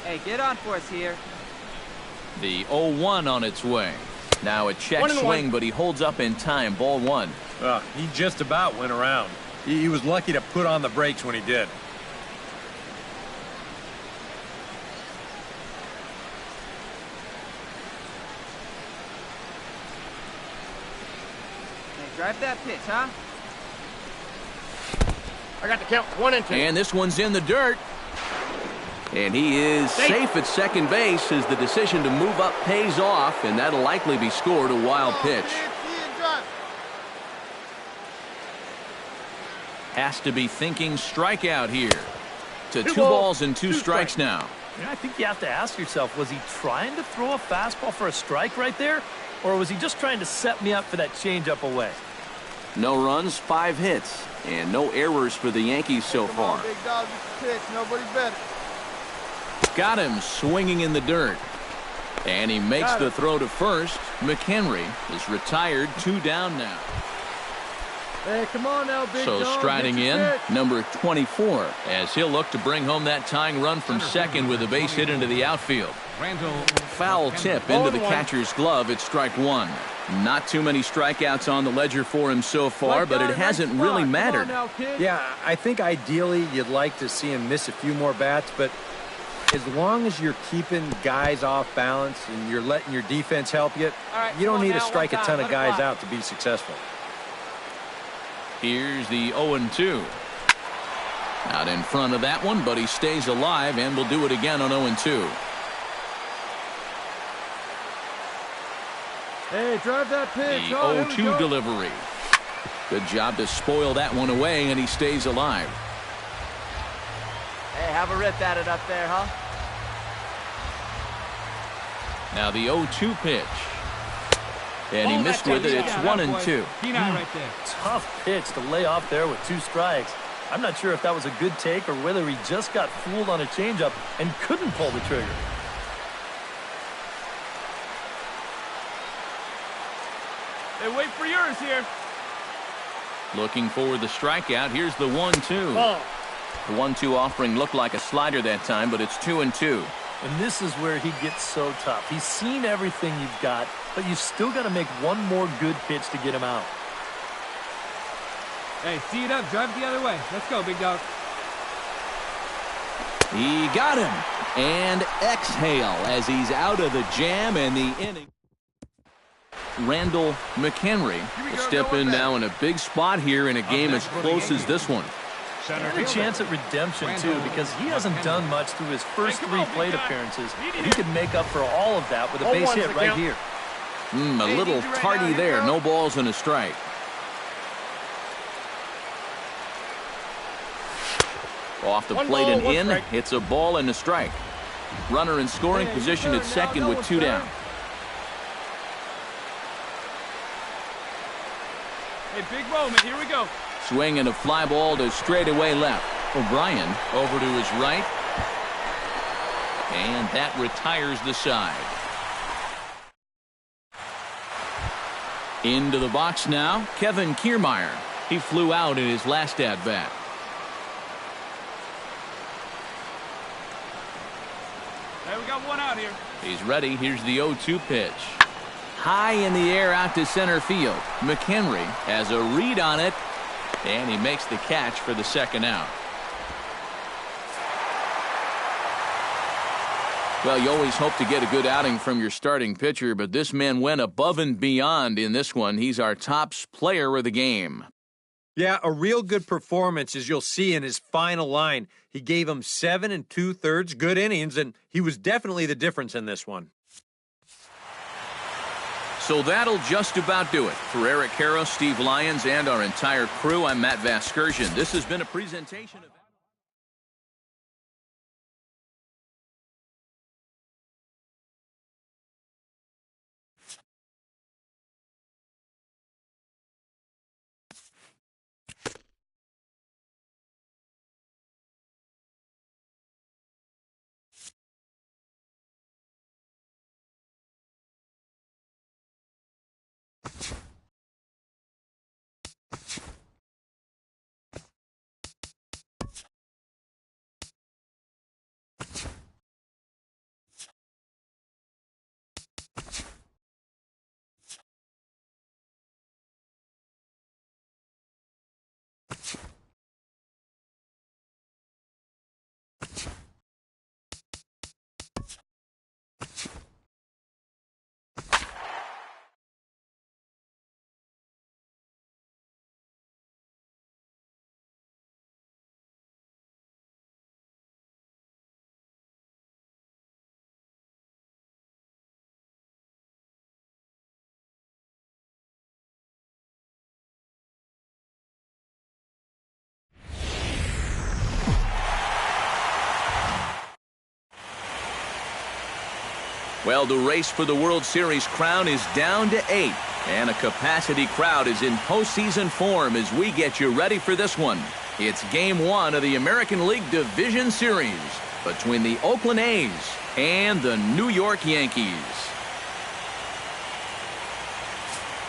Hey, get on for us here. The 0-1 on its way. Now a check swing, but he holds up in time. Ball 1. He just about went around. He was lucky to put on the brakes when he did. Hey, drive that pitch, huh? I got the count. 1 and 2. And this one's in the dirt. And he is safe at second base as the decision to move up pays off, and that'll likely be scored. A wild pitch. Has to be thinking strikeout here. To 2 balls and 2 strikes now. Yeah, I think you have to ask yourself, was he trying to throw a fastball for a strike right there? Or was he just trying to set me up for that changeup away? No runs, 5 hits, and no errors for the Yankees so far. Big dog, it's a pitch. Nobody better. Got him swinging in the dirt. And he makes the throw to first. McHenry is retired, 2 down now. Hey, come on now, big dog. So striding in, number 24, as he'll look to bring home that tying run from second with a base hit into the outfield. Foul tip into the catcher's glove. It's strike 1. Not too many strikeouts on the ledger for him so far, but it hasn't really mattered. Yeah, I think ideally you'd like to see him miss a few more bats, but as long as you're keeping guys off balance and you're letting your defense help you, you don't need to strike a ton of guys out to be successful. Here's the 0-2. Out in front of that one, but he stays alive and will do it again on 0-2. Hey, drive that pitch. The 0-2 delivery. Good job to spoil that one away, and he stays alive. Hey, have a rip at it up there, huh? Now the 0-2 pitch. And he missed with it. It's 1-2. Right there. Tough pitch to lay off there with 2 strikes. I'm not sure if that was a good take or whether he just got fooled on a changeup and couldn't pull the trigger. Hey, wait for yours here. Looking for the strikeout. Here's the 1-2. The 1-2 offering looked like a slider that time, but it's 2-2. And this is where he gets so tough. He's seen everything you've got, but you've still got to make one more good pitch to get him out. Hey, see it up. Drive it the other way. Let's go, big dog. He got him. And exhale as he's out of the jam and the inning. Randall McHenry will step in now in a big spot here in a game as close as this one. Center And a fielder. chance at redemption, too, because he hasn't done much through his first 3 plate appearances. And he could make up for all of that with a base hit right here. A little tardy there. No balls and a strike. Off the plate and in. It's a ball and a strike. Runner in scoring position at second with 2 down. Hey, big moment. Here we go. Swing and a fly ball to straightaway left. O'Brien over to his right. And that retires the side. Into the box now, Kevin Kiermaier. He flew out in his last at-bat. Hey, we got one out here. He's ready. Here's the 0-2 pitch. High in the air out to center field. McHenry has a read on it, and he makes the catch for the second out. Well, you always hope to get a good outing from your starting pitcher, but this man went above and beyond in this one. He's our top player of the game. Yeah, a real good performance, as you'll see in his final line. He gave him 7 2/3 good innings, and he was definitely the difference in this one. So that'll just about do it. For Eric Karros, Steve Lyons, and our entire crew, I'm Matt Vasgersian. This has been a presentation of... Well, the race for the World Series crown is down to 8, and a capacity crowd is in postseason form as we get you ready for this one. It's Game 1 of the American League Division Series between the Oakland A's and the New York Yankees.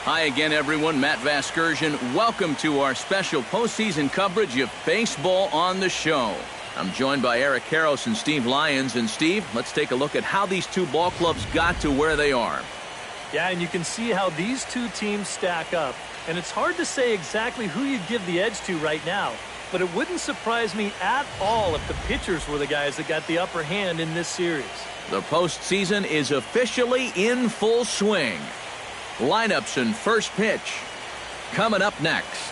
Hi again, everyone. Matt Vasgersian. Welcome to our special postseason coverage of baseball on the show. I'm joined by Eric Karros and Steve Lyons. And Steve, let's take a look at how these two ball clubs got to where they are. Yeah, and you can see how these two teams stack up. And it's hard to say exactly who you'd give the edge to right now. But it wouldn't surprise me at all if the pitchers were the guys that got the upper hand in this series. The postseason is officially in full swing. Lineups and first pitch coming up next.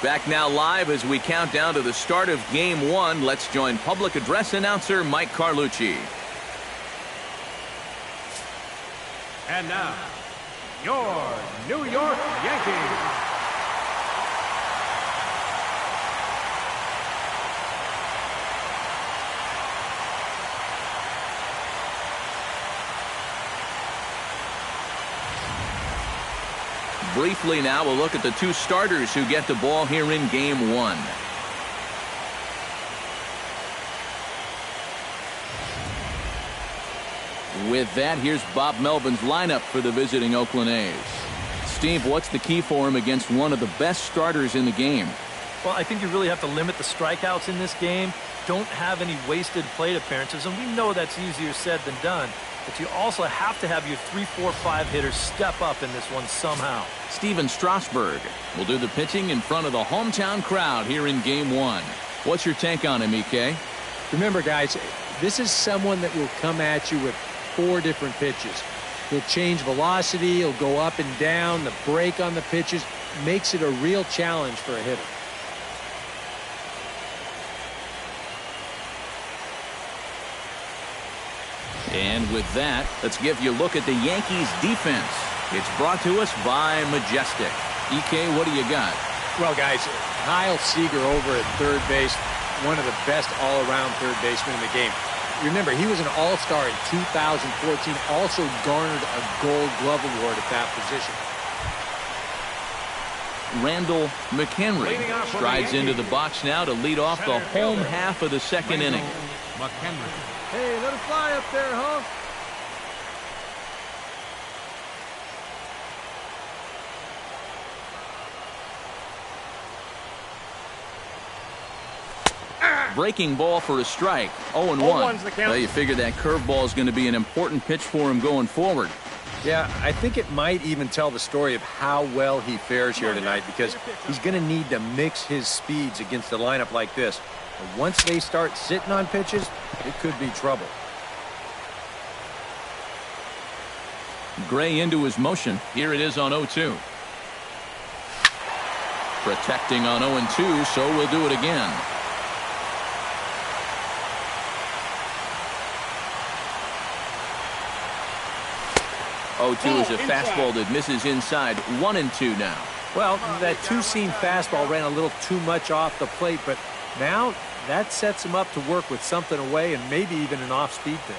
Back now live as we count down to the start of Game 1. Let's join public address announcer Mike Carlucci. And now, your New York Yankees. Briefly now, we'll look at the two starters who get the ball here in Game 1. With that, here's Bob Melvin's lineup for the visiting Oakland A's. Steve, what's the key for him against one of the best starters in the game? Well, I think you really have to limit the strikeouts in this game. Don't have any wasted plate appearances, and we know that's easier said than done. But you also have to have your 3, 4, 5 hitters step up in this one somehow. Steven Strasburg will do the pitching in front of the hometown crowd here in Game 1. What's your take on him, EK? Remember, guys, this is someone that will come at you with 4 different pitches. He'll change velocity, he'll go up and down, the break on the pitches makes it a real challenge for a hitter. And with that, let's give you a look at the Yankees defense. It's brought to us by Majestic. EK, what do you got? Well, guys, Kyle Seager over at third base, one of the best all-around third basemen in the game. Remember, he was an all-star in 2014, also garnered a Gold Glove Award at that position. Randall McHenry strides into the box now to lead off the home half of the second inning. McHenry. Hey, let it fly up there, huh? Breaking ball for a strike. 0-1. Well, you figure that curveball is going to be an important pitch for him going forward. Yeah, I think it might even tell the story of how well he fares here tonight, because he's going to need to mix his speeds against a lineup like this. And once they start sitting on pitches, it could be trouble. Gray into his motion. Here it is on 0-2. Protecting on 0-2, so we'll do it again. 0-2 is a fastball that misses inside. 1-2 now. Well, that two-seam fastball ran a little too much off the plate, but now that sets him up to work with something away and maybe even an off-speed pitch.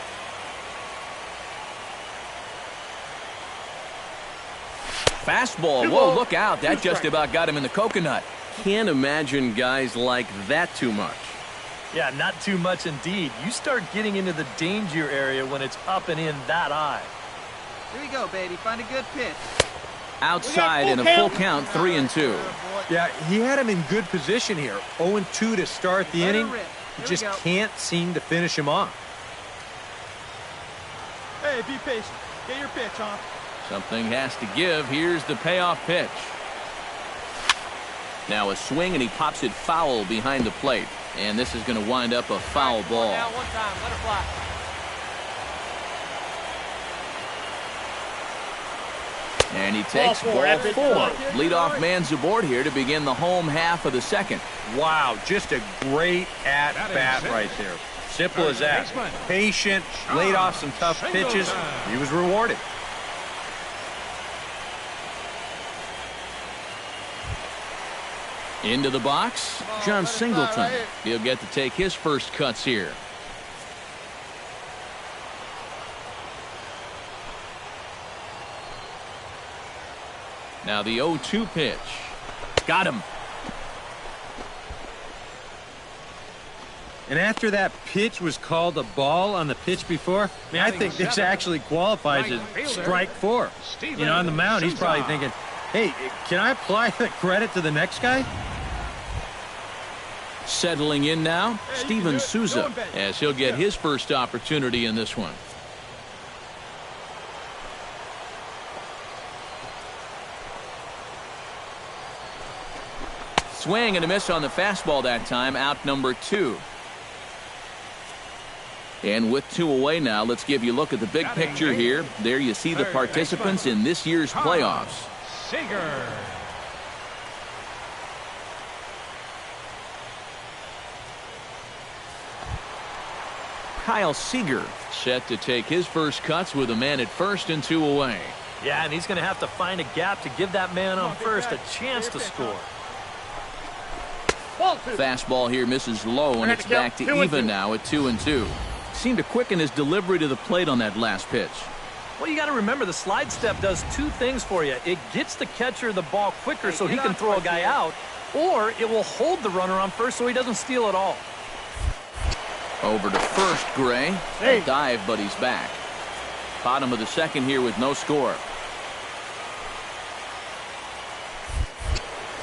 Fastball. Whoa, look out. That just about got him in the coconut. Can't imagine guys like that too much. Yeah, not too much indeed. You start getting into the danger area when it's up and in that high. Here we go, baby. Find a good pitch. Outside in a full count, 3-2. Yeah, he had him in good position here. 0-2 to start the inning. He just can't seem to finish him off. Hey, be patient. Get your pitch, huh? Something has to give. Here's the payoff pitch. Now a swing, and he pops it foul behind the plate. And this is going to wind up a foul ball. Now, one time. Let her fly. And he takes ball 4. Leadoff man's aboard here to begin the home half of the second. Wow, just a great at-bat right there. Simple as that. Patient, laid off some tough pitches. He was rewarded. Into the box, John Singleton. He'll get to take his first cuts here. Now the 0-2 pitch. Got him. And after that pitch was called a ball on the pitch before, I think this actually qualifies as strike 4. You know, on the mound, he's probably thinking, hey, can I apply the credit to the next guy? Settling in now, Steven Souza, as he'll get his first opportunity in this one. Swing and a miss on the fastball that time, out number 2. And with 2 away now, let's give you a look at the big picture here. There you see the participants in this year's playoffs. Seager. Kyle Seager set to take his first cuts with a man at first and 2 away. Yeah, and he's going to have to find a gap to give that man on first a chance to score. Fastball here misses low, and it's back to even now at 2-2. Seemed to quicken his delivery to the plate on that last pitch. Well, you got to remember the slide step does 2 things for you. It gets the catcher the ball quicker so he can throw a guy out, or it will hold the runner on first so he doesn't steal at all. Over to first, Gray. A dive, but he's back. Bottom of the second here with no score.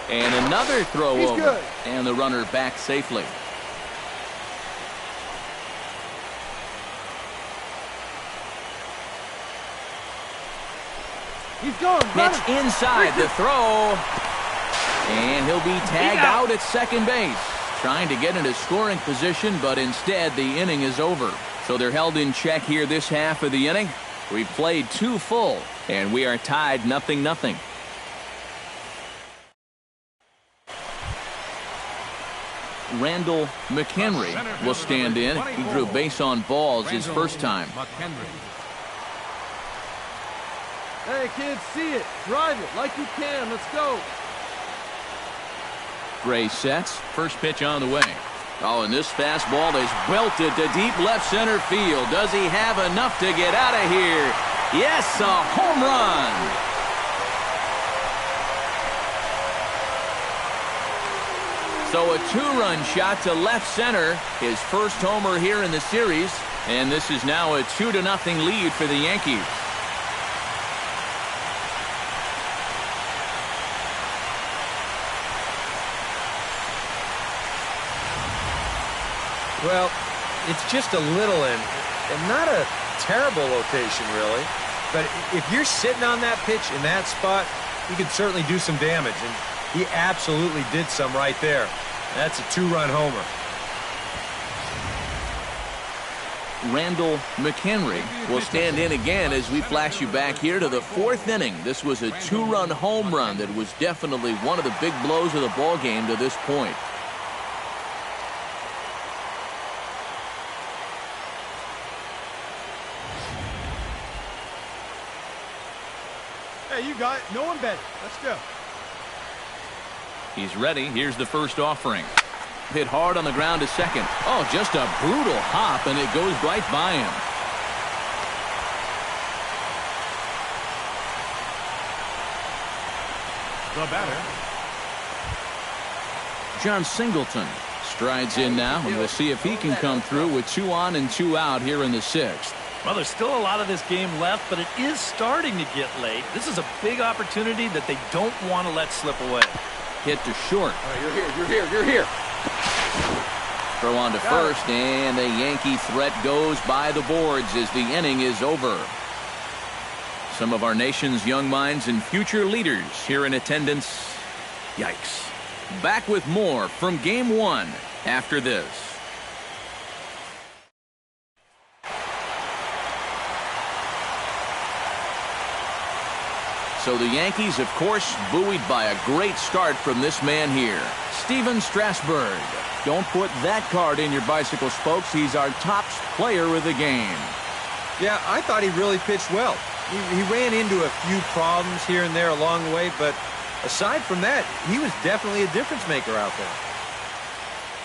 And another throw He's over. good. And the runner back safely. He's going. Pitch inside the throw. And he'll be tagged out at second base. Trying to get into scoring position, but instead the inning is over. So they're held in check here this half of the inning. We've played 2 full, and we are tied 0-0. Randall McHenry will stand in. He drew base on balls his first time. Hey, kids, see it. Drive it like you can. Let's go. Gray sets. First pitch on the way. Oh, and this fastball is belted to deep left center field. Does he have enough to get out of here? Yes, a home run. So a 2-run shot to left center. His first homer here in the series. And this is now a 2-0 lead for the Yankees. Well, it's just a little and not a terrible location, really. But if you're sitting on that pitch in that spot, you can certainly do some damage. And he absolutely did some right there. That's a 2-run homer. Randall McHenry will stand in again as we flash you back here to the 4th inning. This was a 2-run home run that was definitely one of the big blows of the ball game to this point. Hey, you got it. No one better. Let's go. He's ready. Here's the first offering. Hit hard on the ground to second. Oh, just a brutal hop, and it goes right by him. The batter, John Singleton strides in now, and we'll see if he can come through with 2 on and 2 out here in the 6th. Well, there's still a lot of this game left, but it is starting to get late. This is a big opportunity that they don't want to let slip away. Hit to short. All right, you're here. Throw on to first, and the Yankee threat goes by the boards as the inning is over. Some of our nation's young minds and future leaders here in attendance. Yikes. Back with more from Game 1 after this. So the Yankees, of course, buoyed by a great start from this man here, Steven Strasburg. Don't put that card in your bicycle spokes. He's our top player of the game. Yeah, I thought he really pitched well. He ran into a few problems here and there along the way, but aside from that, he was definitely a difference maker out there.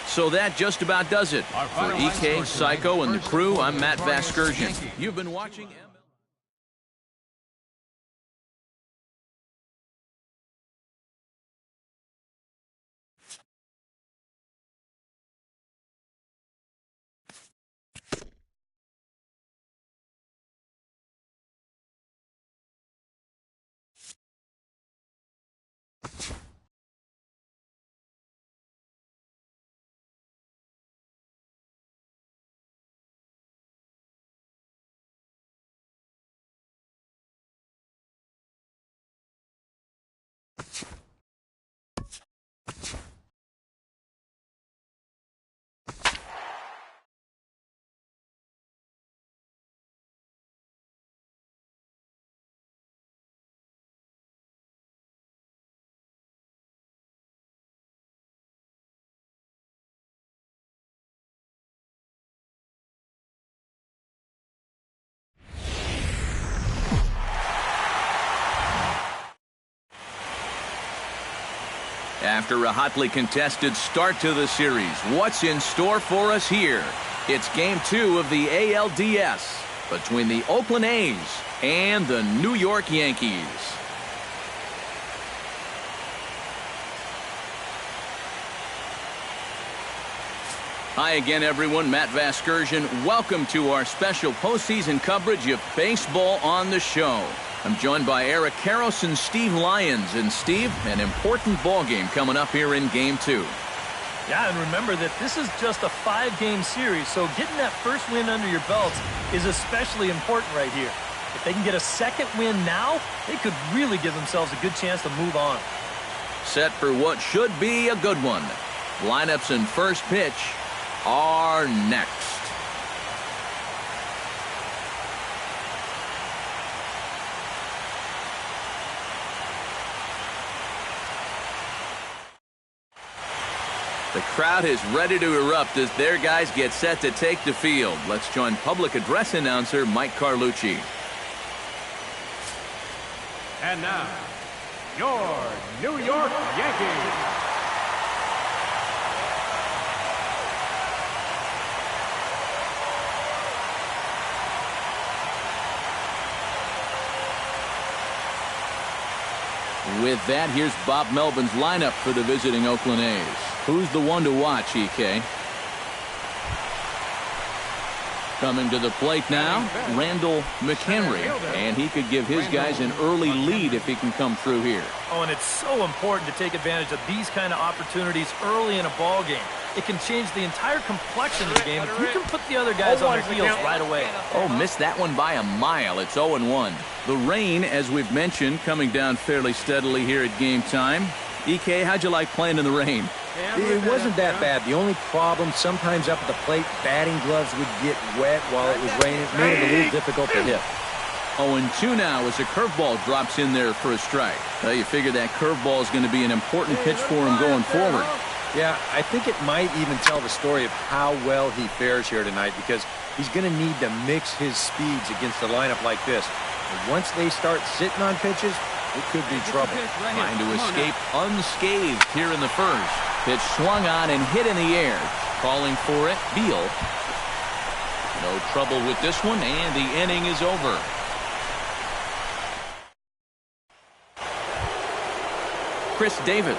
So that just about does it. For EK, Psycho, and the crew, I'm Matt Vasgersian. You've been watching... After a hotly contested start to the series, what's in store for us here? It's Game 2 of the ALDS between the Oakland A's and the New York Yankees. Hi again, everyone. Matt Vasgersian. Welcome to our special postseason coverage of baseball on the show. I'm joined by Eric Karros and Steve Lyons. And Steve, an important ball game coming up here in Game 2. Yeah, and remember that this is just a 5-game series, so getting that first win under your belts is especially important right here. If they can get a second win now, they could really give themselves a good chance to move on. Set for what should be a good one. Lineups and first pitch are next. The crowd is ready to erupt as their guys get set to take the field. Let's join public address announcer Mike Carlucci. And now, your New York Yankees. With that, here's Bob Melvin's lineup for the visiting Oakland A's. Who's the one to watch, EK? Coming to the plate now, Randall McHenry, and he could give his guys an early lead if he can come through here. Oh, and it's so important to take advantage of these kind of opportunities early in a ball game. It can change the entire complexion of the game if you can put the other guys on their heels right away. Oh, missed that one by a mile. It's 0-1. The rain, as we've mentioned, coming down fairly steadily here at game time. EK, how'd you like playing in the rain? It wasn't that bad. The only problem, sometimes up at the plate, batting gloves would get wet while it was raining. It made it a little difficult to hit. 0-2 now as a curveball drops in there for a strike. Well, you figure that curveball is going to be an important pitch for him going forward. Yeah, I think it might even tell the story of how well he fares here tonight, because he's going to need to mix his speeds against a lineup like this. And once they start sitting on pitches, it could be trouble. Trying to escape unscathed here in the first. Pitch swung on and hit in the air. Calling for it, Beal. No trouble with this one, and the inning is over. Chris Davis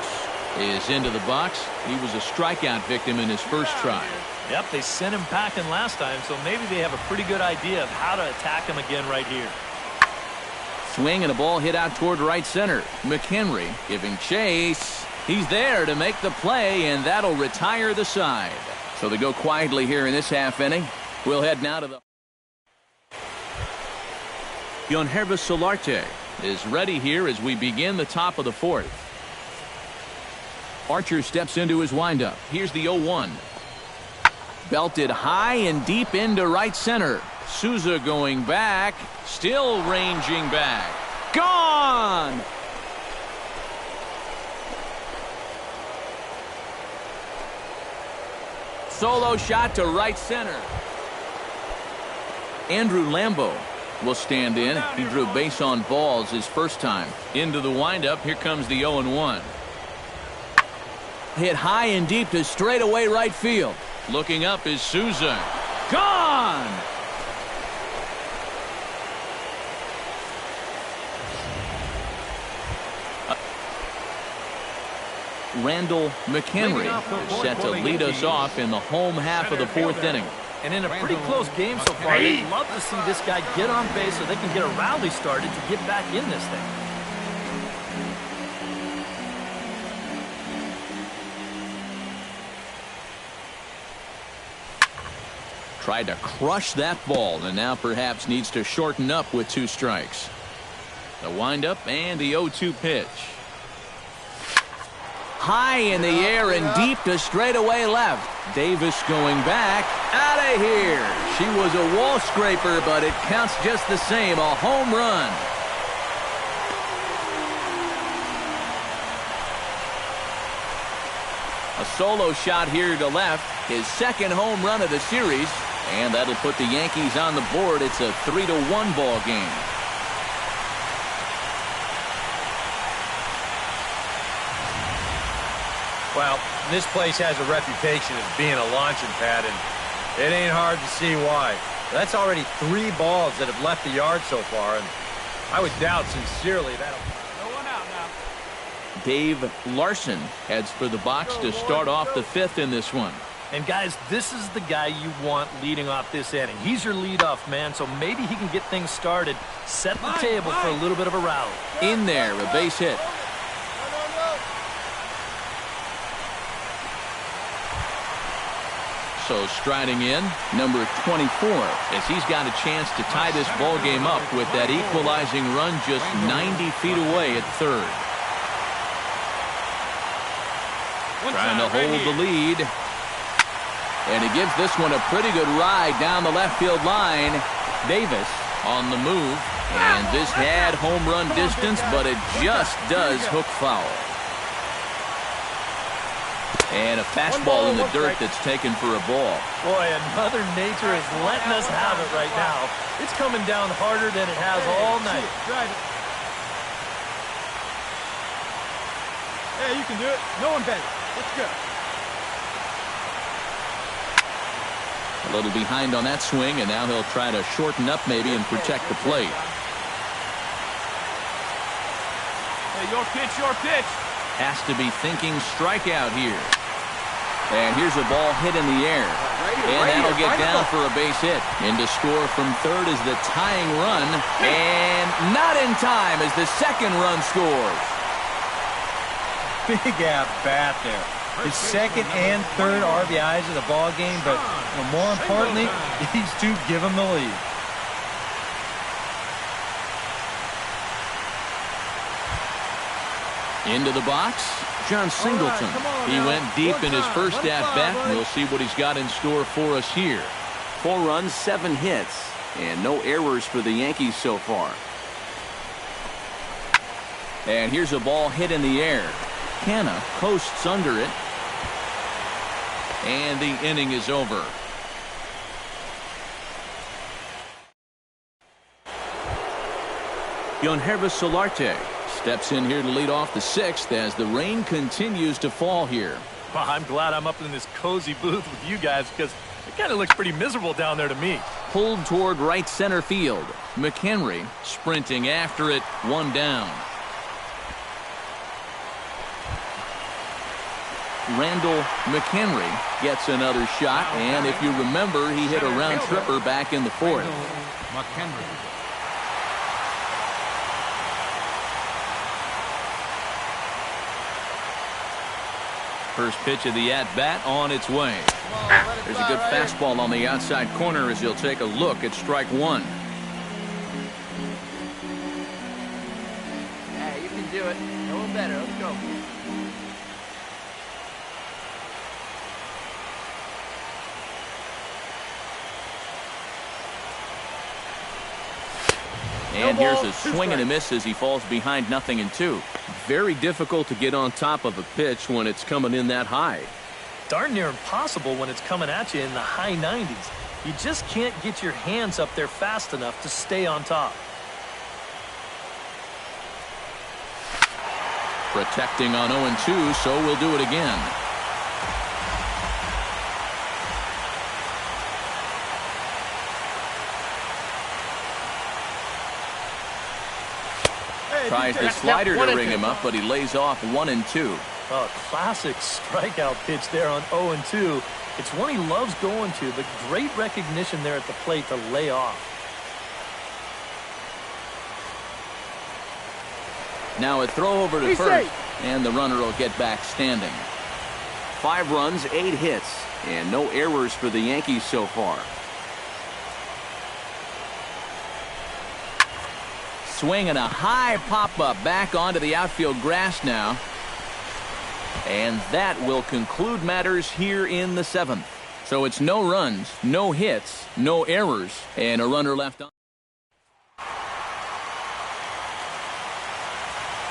is into the box. He was a strikeout victim in his first try. Yep, they sent him packing last time, so maybe they have a pretty good idea of how to attack him again right here. Swing and a ball hit out toward right center. McHenry giving chase. He's there to make the play, and that'll retire the side. So they go quietly here in this half inning. We'll head now to the... Yonhervis Solarte is ready here as we begin the top of the fourth. Archer steps into his windup. Here's the 0-1. Belted high and deep into right center. Souza going back. Still ranging back. Gone! Solo shot to right center. Andrew Lambeau will stand in. He drew base on balls his first time. Into the windup. Here comes the 0-1. Hit high and deep to straightaway right field. Looking up is Souza. Gone! Randall McHenry is set to lead us off in the home half of the fourth inning. And in a pretty close game so far, they'd love to see this guy get on base so they can get a rally started to get back in this thing. Tried to crush that ball and now perhaps needs to shorten up with 2 strikes. The windup and the 0-2 pitch. High in the air and deep to straightaway left. Davis going back. Out of here. She was a wall scraper, but it counts just the same. A home run. A solo shot here to left. His second home run of the series. And that'll put the Yankees on the board. It's a 3-1 ball game. Well, this place has a reputation as being a launching pad, and it ain't hard to see why. That's already 3 balls that have left the yard so far, and I would doubt sincerely that'll... No one out now. Dave Larson heads for the box to start off the 5th in this one. And, guys, this is the guy you want leading off this inning. He's your leadoff man, so maybe he can get things started, set the table for a little bit of a rally. In there, a base hit. So striding in, number 24, as he's got a chance to tie this ball game up with that equalizing run just 90 feet away at third. Trying to hold the lead. And he gives this one a pretty good ride down the left field line. Davis on the move. And this had home run distance, but it just does hook foul. And a fastball in the dirt that's taken for a ball. Boy, and Mother Nature is letting us have it right now. It's coming down harder than it has all night. Drive it. Yeah, you can do it. No one better. Let's go. A little behind on that swing, and now he'll try to shorten up maybe and protect the plate. Hey, your pitch, your pitch. Has to be thinking strikeout here. And here's a ball hit in the air. And that'll get down for a base hit. In to score from third is the tying run. And not in time as the second run scores. Big at-bat there. His second and third RBIs of the ball game, but more importantly, these two give him the lead. Into the box, John Singleton. He went deep in his first at-bat. We'll see what he's got in store for us here. 4 runs, 7 hits, and no errors for the Yankees so far. And here's a ball hit in the air. Canna coasts under it. And the inning is over. Yonhervis Solarte steps in here to lead off the 6th as the rain continues to fall here. Well, I'm glad I'm up in this cozy booth with you guys because it kind of looks pretty miserable down there to me. Pulled toward right center field. McHenry sprinting after it, 1 down. Randall McHenry gets another shot, and if you remember, he hit a round tripper back in the 4th. McHenry. First pitch of the at-bat on its way. There's a good fastball on the outside corner as he'll take a look at strike 1. Yeah, you can do it. No one better. Let's go. And here's a swing and a miss as he falls behind 0-2. Very difficult to get on top of a pitch when it's coming in that high. Darn near impossible when it's coming at you in the high 90s. You just can't get your hands up there fast enough to stay on top. Protecting on 0-2, so we'll do it again. Tries the slider to ring him up, but he lays off 1-2. Oh, classic strikeout pitch there on 0-2. It's one he loves going to, but great recognition there at the plate to lay off. Now a throw over to first, and the runner will get back standing. 5 runs, 8 hits, and no errors for the Yankees so far. Swing and a high pop-up back onto the outfield grass now. And that will conclude matters here in the 7th. So it's no runs, no hits, no errors, and a runner left on.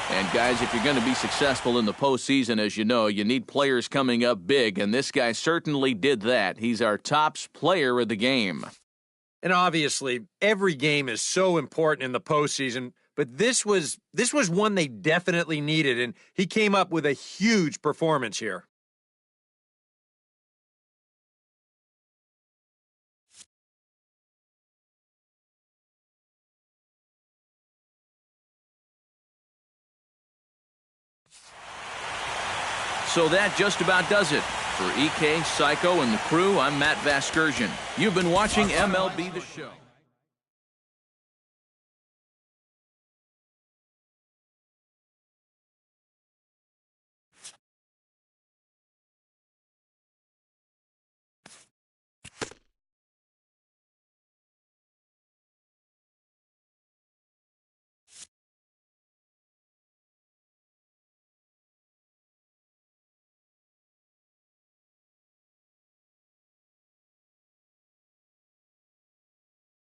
And guys, if you're going to be successful in the postseason, as you know, you need players coming up big, and this guy certainly did that. He's our top player of the game. And obviously, every game is so important in the postseason, but this was one they definitely needed, and he came up with a huge performance here. So that just about does it For EK, Psycho, and the crew, I'm Matt Vasgersian. You've been watching MLB The Show.